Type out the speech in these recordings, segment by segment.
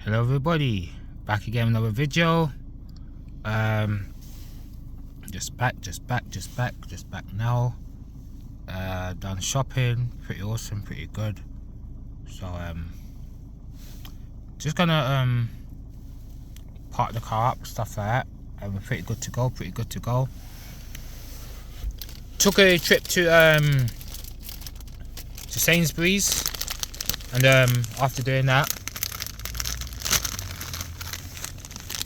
Hello everybody, back again with another video. Just back now. Done shopping, pretty awesome, pretty good. So just gonna park the car up, stuff like that, and we're pretty good to go. Took a trip to Sainsbury's, and after doing that,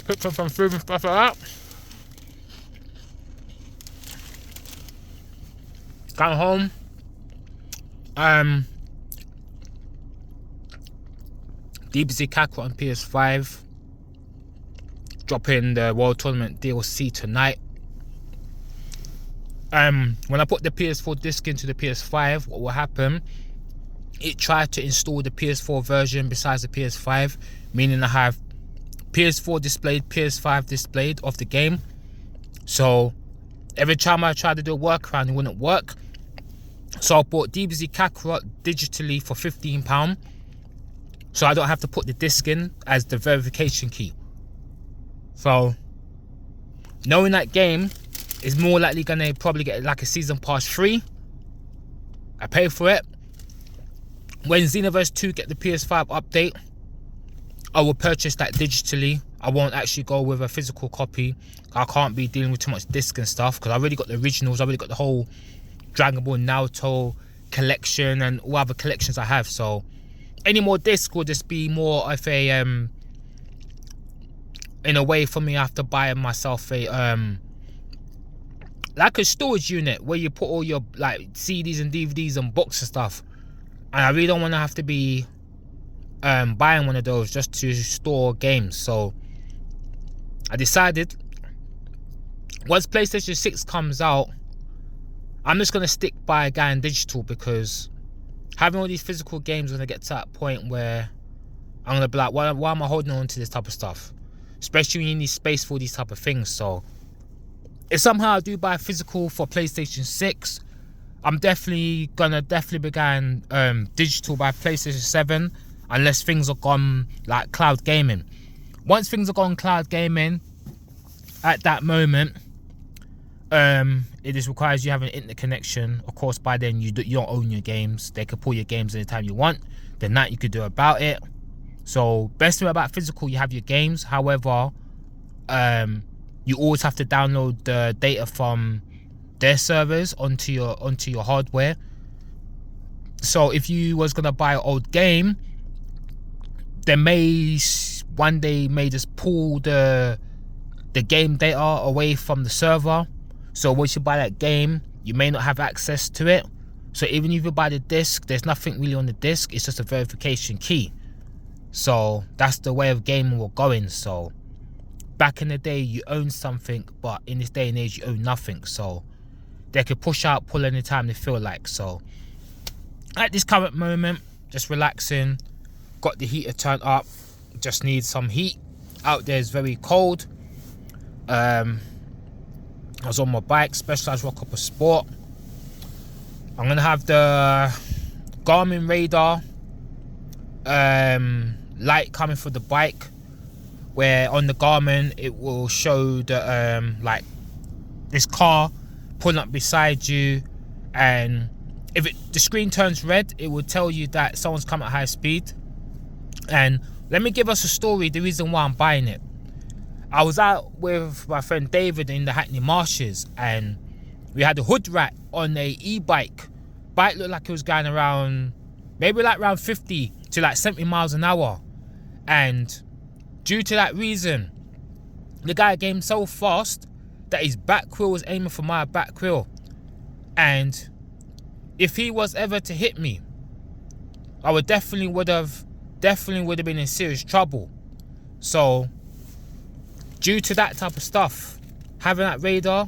picked up some food and stuff like that. Got home. DBZ Kakarot on PS5. Dropping the World Tournament DLC tonight. When I put the PS4 disc into the PS5, what will happen? It tried to install the PS4 version besides the PS5, meaning I have PS4 displayed, PS5 displayed of the game. So every time I tried to do a workaround, it wouldn't work. So I bought DBZ Kakarot digitally for £15, so I don't have to put the disc in as the verification key. So knowing that game is more likely gonna probably get like a season pass free. I pay for it. When Xenoverse 2 get the PS5 update, I will purchase that digitally. I won't actually go with a physical copy. I can't be dealing with too much disc and stuff because I already got the originals. I already got the whole Dragon Ball Naruto collection and all other collections I have. So any more disc will just be more of a in a way for me. I have to buy myself a like a storage unit where you put all your like CDs and DVDs and books and stuff. And I really don't want to have to be buying one of those just to store games. So I decided once PlayStation 6 comes out, I'm just going to stick by going digital, because having all these physical games is going to get to that point where I'm going to be like, why am I holding on to this type of stuff? Especially when you need space for these type of things. So if somehow I do buy physical for PlayStation 6, I'm definitely be going digital by PlayStation 7, unless things are gone like cloud gaming. Once things are gone cloud gaming, at that moment, it just requires you have an internet connection. Of course, by then you don't own your games. They could pull your games anytime you want. Then that you could do about it. So best thing about physical, you have your games. However, you always have to download the data from their servers onto your hardware. So if you was gonna buy an old game, they may one day just pull the game data away from the server. So once you buy that game, you may not have access to it. So even if you buy the disc, there's nothing really on the disc. It's just a verification key. So that's the way of gaming we're going. So back in the day, you own something, but in this day and age, you own nothing. So they could push out, pull anytime they feel like. So at this current moment, just relaxing. Got the heater turned up. Just need some heat. Out there is very cold. I was on my bike, Specialized Rock Upper Sport. I'm gonna have the Garmin radar light coming for the bike, where on the Garmin it will show the like this car pulling up beside you, and if the screen turns red, it will tell you that someone's coming at high speed. And let me give us a story, the reason why I'm buying it. I was out with my friend David in the Hackney Marshes, and we had a hood rat on a e-bike. Bike looked like it was going around, maybe like around 50 to like 70 miles an hour. And due to that reason, the guy came so fast that his back wheel was aiming for my back wheel. And if he was ever to hit me, I would definitely would have been in serious trouble. So due to that type of stuff, having that radar,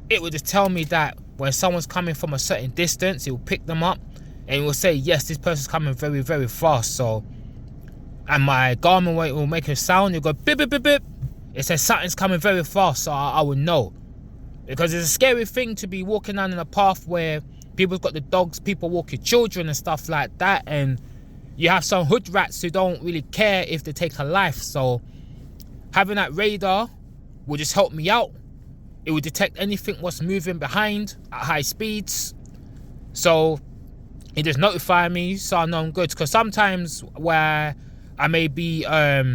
it would just tell me that when someone's coming from a certain distance, it will pick them up and it will say, yes, this person's coming very, very fast. So, and my Garmin will make a sound, it'll go beep, beep, beep, beep. It says something's coming very fast, so I would know. Because it's a scary thing to be walking down in a path where people's got the dogs, people walk your children and stuff like that, and you have some hood rats who don't really care if they take a life. So having that radar will just help me out. It will detect anything what's moving behind at high speeds. So it just notify me, so I know I'm good. Because sometimes where I may be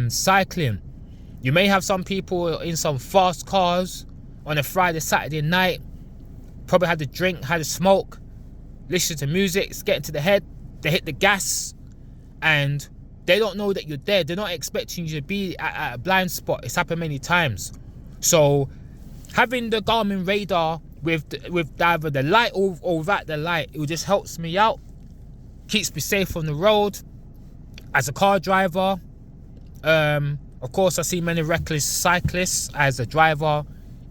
cycling, you may have some people in some fast cars on a Friday, Saturday night, probably had a drink, had a smoke, listen to music, it's getting to the head, they hit the gas, and they don't know that you're there. They're not expecting you to be at a blind spot. It's happened many times. So having the Garmin radar with either the light or without the light, it just helps me out, keeps me safe on the road as a car driver. Of course, I see many reckless cyclists as a driver,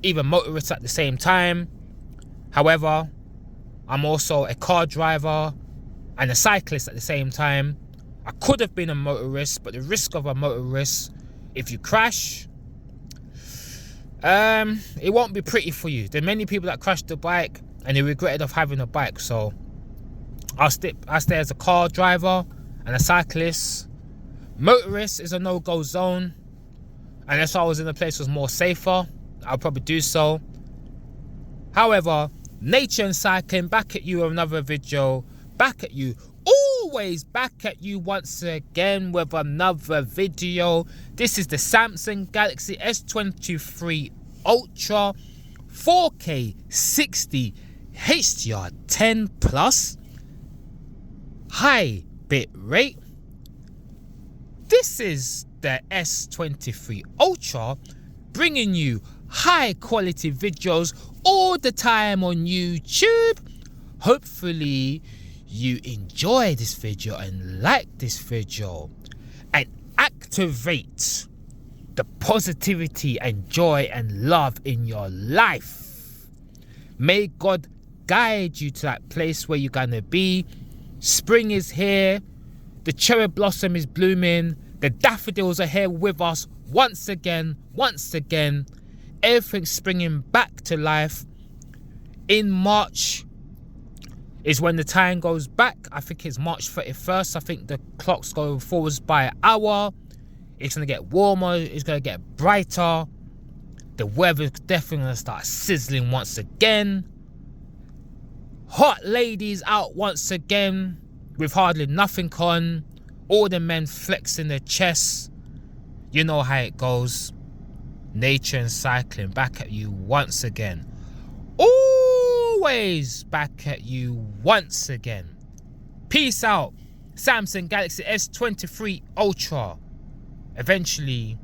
even motorists at the same time. However, I'm also a car driver and a cyclist at the same time. I could have been a motorist, but the risk of a motorist, if you crash, it won't be pretty for you. There are many people that crashed the bike and they regretted of having a bike. So I stay as a car driver and a cyclist. Motorist is a no-go zone. Unless I was in a place that was more safer, I'll probably do so. However, nature and cycling, back at you with another video. Back at you. Always back at you once again with another video. This is the Samsung Galaxy S23 Ultra 4K 60 HDR10 Plus high bit rate. This is the S23 Ultra, bringing you high quality videos all the time on YouTube. Hopefully you enjoy this video and like this video and activate the positivity and joy and love in your life. May God guide you to that place where you're gonna be. Spring is here, the cherry blossom is blooming, the daffodils are here with us once again. Everything's springing back to life. In March is when the time goes back. I think it's March 31st. I think the clock's going forwards by an hour. It's going to get warmer. It's going to get brighter. The weather's definitely going to start sizzling once again. Hot ladies out once again with hardly nothing on. All the men flexing their chests. You know how it goes. Nature and cycling back at you once again. Always back at you once again. Peace out. Samsung Galaxy S23 Ultra. Eventually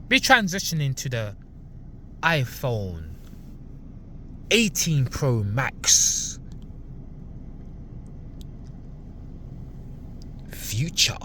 be transitioning to the iPhone 18 Pro Max future.